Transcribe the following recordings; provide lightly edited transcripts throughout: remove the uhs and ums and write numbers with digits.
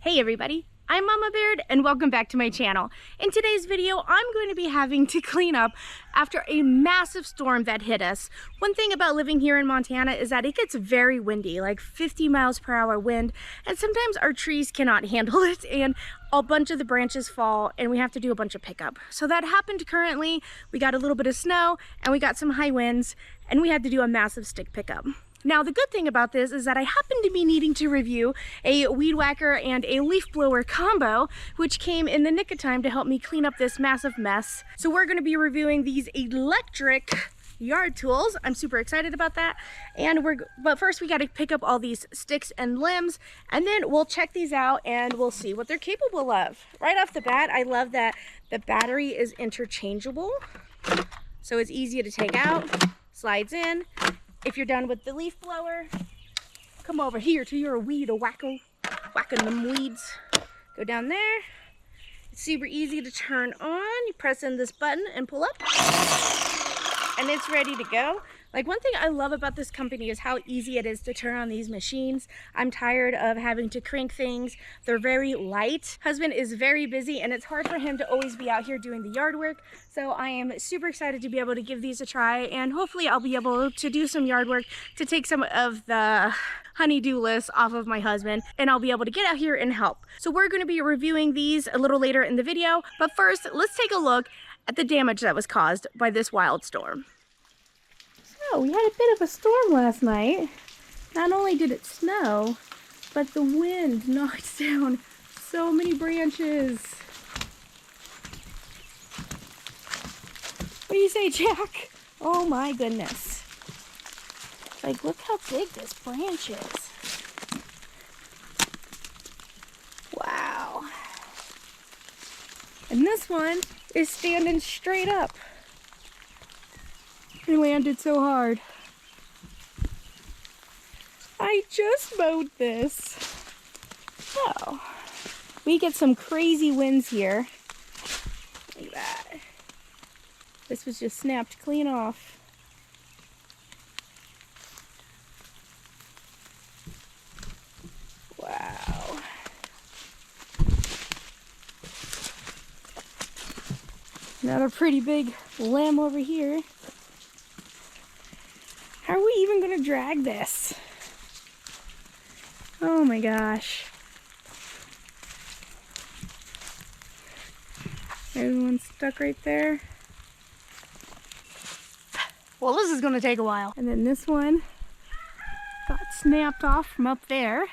Hey everybody, I'm Mama Baird and welcome back to my channel. In today's video, I'm going to be having to clean up after a massive storm that hit us. One thing about living here in Montana is that it gets very windy, like 50 miles per hour wind, and sometimes our trees cannot handle it and a bunch of the branches fall and we have to do a bunch of pickup. So that happened currently. We got a little bit of snow and we got some high winds and we had to do a massive stick pickup. Now, the good thing about this is that I happen to be needing to review a weed whacker and a leaf blower combo, which came in the nick of time to help me clean up this massive mess. So we're going to be reviewing these electric yard tools. I'm super excited about that. But first we got to pick up all these sticks and limbs, and then we'll check these out and we'll see what they're capable of. Right off the bat, I love that the battery is interchangeable. So it's easy to take out, slides in. If you're done with the leaf blower, come over here to your weed whacker, whacking them weeds. Go down there. It's super easy to turn on. You press in this button and pull up, and it's ready to go. Like, one thing I love about this company is how easy it is to turn on these machines. I'm tired of having to crank things. They're very light. Husband is very busy and it's hard for him to always be out here doing the yard work. So I am super excited to be able to give these a try, and hopefully I'll be able to do some yard work to take some of the honey-do list off of my husband, and I'll be able to get out here and help. So we're going to be reviewing these a little later in the video, but first let's take a look at the damage that was caused by this wild storm. So we had a bit of a storm last night. Not only did it snow, but the wind knocked down so many branches. What do you say, Jack? Oh my goodness. Like, look how big this branch is. Wow. And this one is standing straight up. It landed so hard. I just mowed this. Oh, we get some crazy winds here. Look at that. This was just snapped clean off. Wow. Another pretty big limb over here. How are we even going to drag this? Oh my gosh. Everyone's stuck right there. Well, this is going to take a while. And then this one got snapped off from up there. Am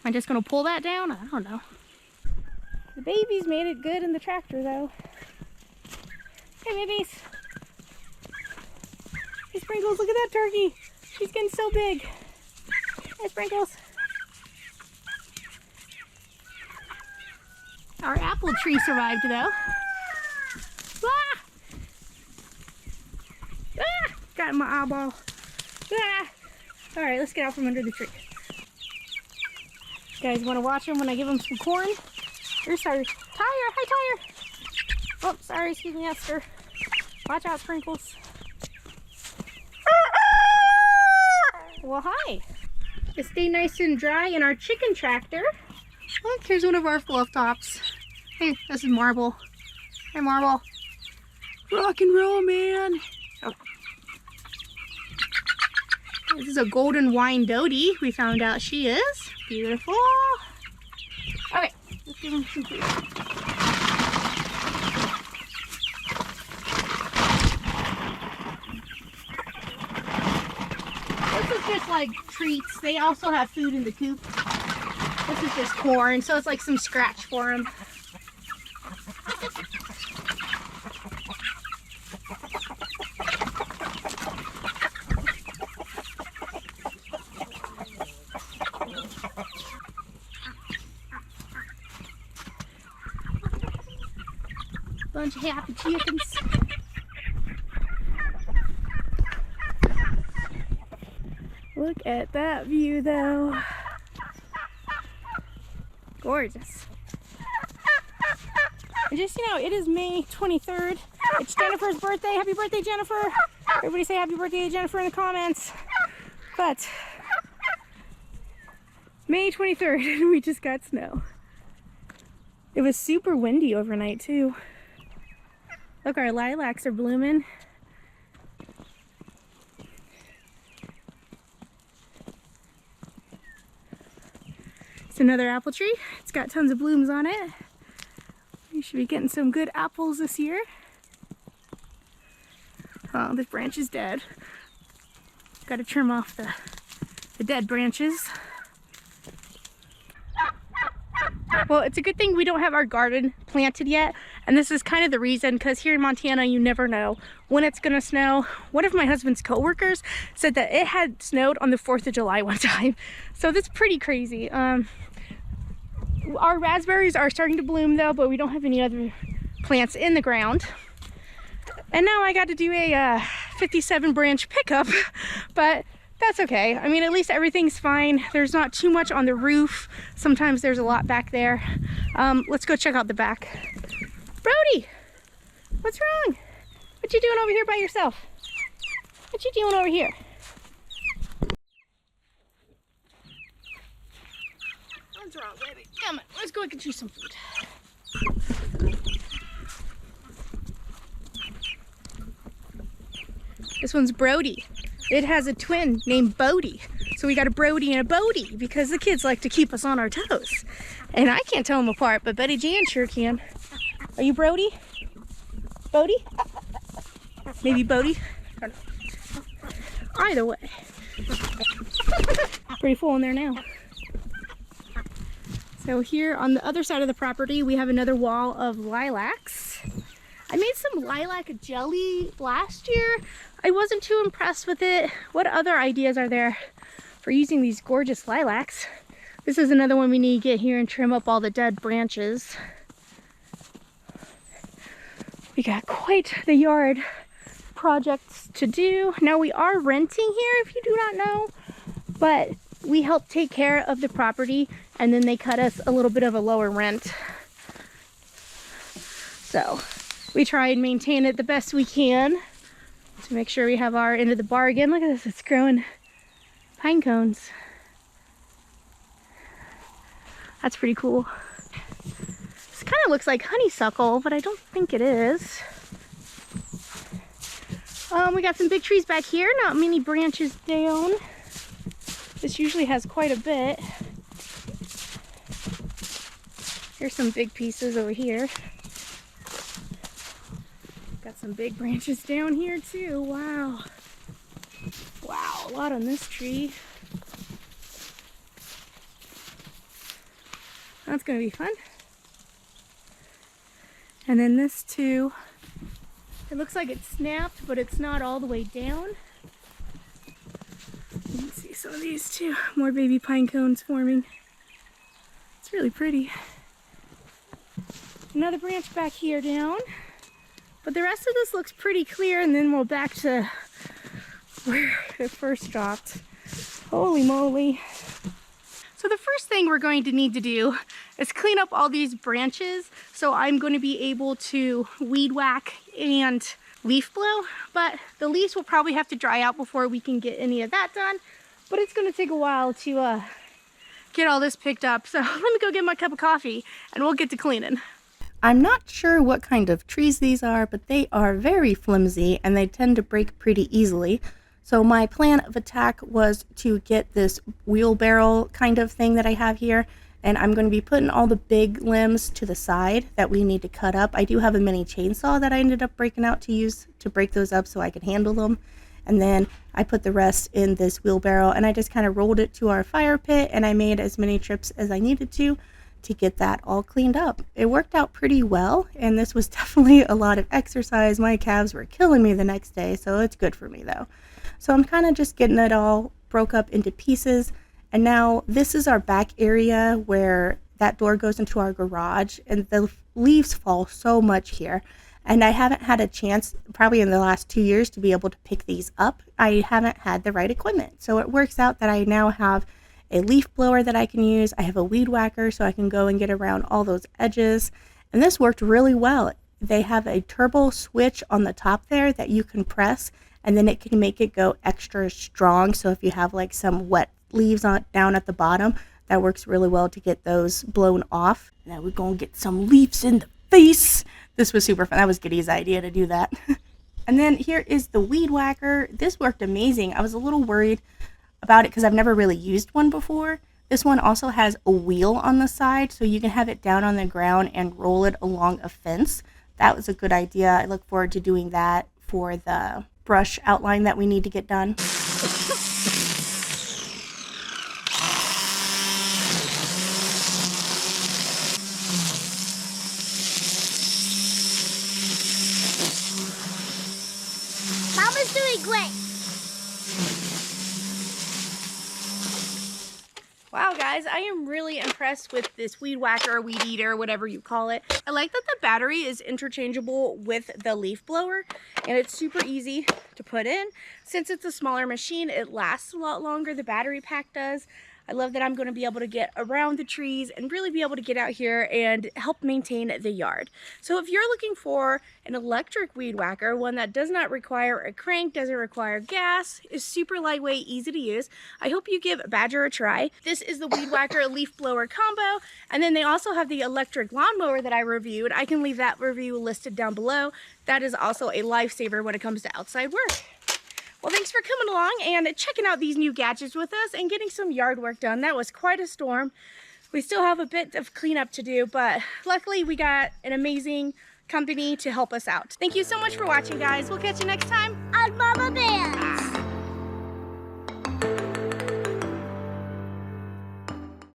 I just going to pull that down? I don't know. The babies made it good in the tractor though. Hey babies. Hey Sprinkles, look at that turkey. She's getting so big. Hey Sprinkles. Our apple tree survived though. Ah! Ah! Got in my eyeball. Ah! Alright, let's get out from under the tree. You guys want to watch them when I give them some corn? Here's our Tyre. Hi Tyre. Oh, sorry, excuse me, Esther. Watch out, Sprinkles. Well, hi. To stay nice and dry in our chicken tractor. Look, here's one of our fluff tops. Hey, this is Marble. Hey, Marble. Rock and roll, man. Oh. This is a golden Wyandotte. We found out she is. Beautiful. Okay, let's give him some food. This is just like treats. They also have food in the coop. This is just corn, so it's like some scratch for them. Bunch of happy chickens. Look at that view though. Gorgeous. And just, you know, it is May 23rd. It's Jennifer's birthday. Happy birthday, Jennifer. Everybody say happy birthday to Jennifer in the comments. But May 23rd and we just got snow. It was super windy overnight too. Look, our lilacs are blooming. It's another apple tree. It's got tons of blooms on it. We should be getting some good apples this year. Oh, this branch is dead. Got to trim off the dead branches. Well, it's a good thing we don't have our garden planted yet, and this is kind of the reason, because here in Montana you never know when it's gonna snow. One of my husband's co-workers said that it had snowed on the 4th of July one time, so that's pretty crazy. Our raspberries are starting to bloom though, but we don't have any other plants in the ground. And now I got to do a 57 branch pickup, but that's okay. I mean, at least everything's fine. There's not too much on the roof. Sometimes there's a lot back there. Let's go check out the back. Brody, what's wrong? What you doing over here by yourself? What you doing over here? What's wrong, baby? Come on, let's go get you some food. This one's Brody. It has a twin named Bodie. So we got a Brody and a Bodie because the kids like to keep us on our toes. And I can't tell them apart, but Betty Jan sure can. Are you Brody? Bodie? Maybe Bodie? I don't know. Either way. Pretty full in there now. So here on the other side of the property, we have another wall of lilacs. I made some lilac jelly last year. I wasn't too impressed with it. What other ideas are there for using these gorgeous lilacs? This is another one we need to get here and trim up all the dead branches. We got quite the yard projects to do. Now we are renting here, if you do not know, but we help take care of the property and then they cut us a little bit of a lower rent. So we try and maintain it the best we can to make sure we have our end of the bargain. Look at this, it's growing pine cones. That's pretty cool. This kind of looks like honeysuckle, but I don't think it is. We got some big trees back here, not many branches down. This usually has quite a bit. Here's some big pieces over here. Got some big branches down here too. Wow. Wow, a lot on this tree. That's gonna be fun. And then this too. It looks like it's snapped, but it's not all the way down. You can see some of these too. More baby pine cones forming. It's really pretty. Another branch back here down. But the rest of this looks pretty clear, and then we're back to where it first dropped. Holy moly. So the first thing we're going to need to do is clean up all these branches. So I'm going to be able to weed whack and leaf blow, but the leaves will probably have to dry out before we can get any of that done. But it's going to take a while to get all this picked up. So let me go get my cup of coffee and we'll get to cleaning. I'm not sure what kind of trees these are, but they are very flimsy and they tend to break pretty easily. So my plan of attack was to get this wheelbarrow kind of thing that I have here, and I'm going to be putting all the big limbs to the side that we need to cut up. I do have a mini chainsaw that I ended up breaking out to use to break those up so I could handle them. And then I put the rest in this wheelbarrow and I just kind of rolled it to our fire pit, and I made as many trips as I needed to get that all cleaned up. It worked out pretty well, and this was definitely a lot of exercise. My calves were killing me the next day, so it's good for me though. So I'm kind of just getting it all broke up into pieces, and now this is our back area where that door goes into our garage, and the leaves fall so much here, and I haven't had a chance probably in the last 2 years to be able to pick these up. I haven't had the right equipment, so it works out that I now have a leaf blower that I can use. I have a weed whacker so I can go and get around all those edges, and this worked really well. They have a turbo switch on the top there that you can press, and then it can make it go extra strong. So if you have like some wet leaves down at the bottom, That works really well to get those blown off. Now we're gonna get some leaves in the face. This was super fun. That was Giddy's idea to do that. And then here is the weed whacker. This worked amazing. I was a little worried about it because I've never really used one before. This one also has a wheel on the side, so you can have it down on the ground and roll it along a fence. That was a good idea. I look forward to doing that for the brush outline that we need to get done. Mama's doing great. Wow, guys, I am really impressed with this weed whacker, weed eater, whatever you call it. I like that the battery is interchangeable with the leaf blower, and it's super easy to put in. Since it's a smaller machine, it lasts a lot longer, the battery pack does. I love that I'm going to be able to get around the trees and really be able to get out here and help maintain the yard. So if you're looking for an electric weed whacker, one that does not require a crank, doesn't require gas, is super lightweight, easy to use, I hope you give Badger a try. This is the weed whacker leaf blower combo, and then they also have the electric lawnmower that I reviewed. I can leave that review listed down below. That is also a lifesaver when it comes to outside work. Well, thanks for coming along and checking out these new gadgets with us and getting some yard work done. That was quite a storm. We still have a bit of cleanup to do, but luckily we got an amazing company to help us out. Thank you so much for watching, guys. We'll catch you next time On Mama Bear.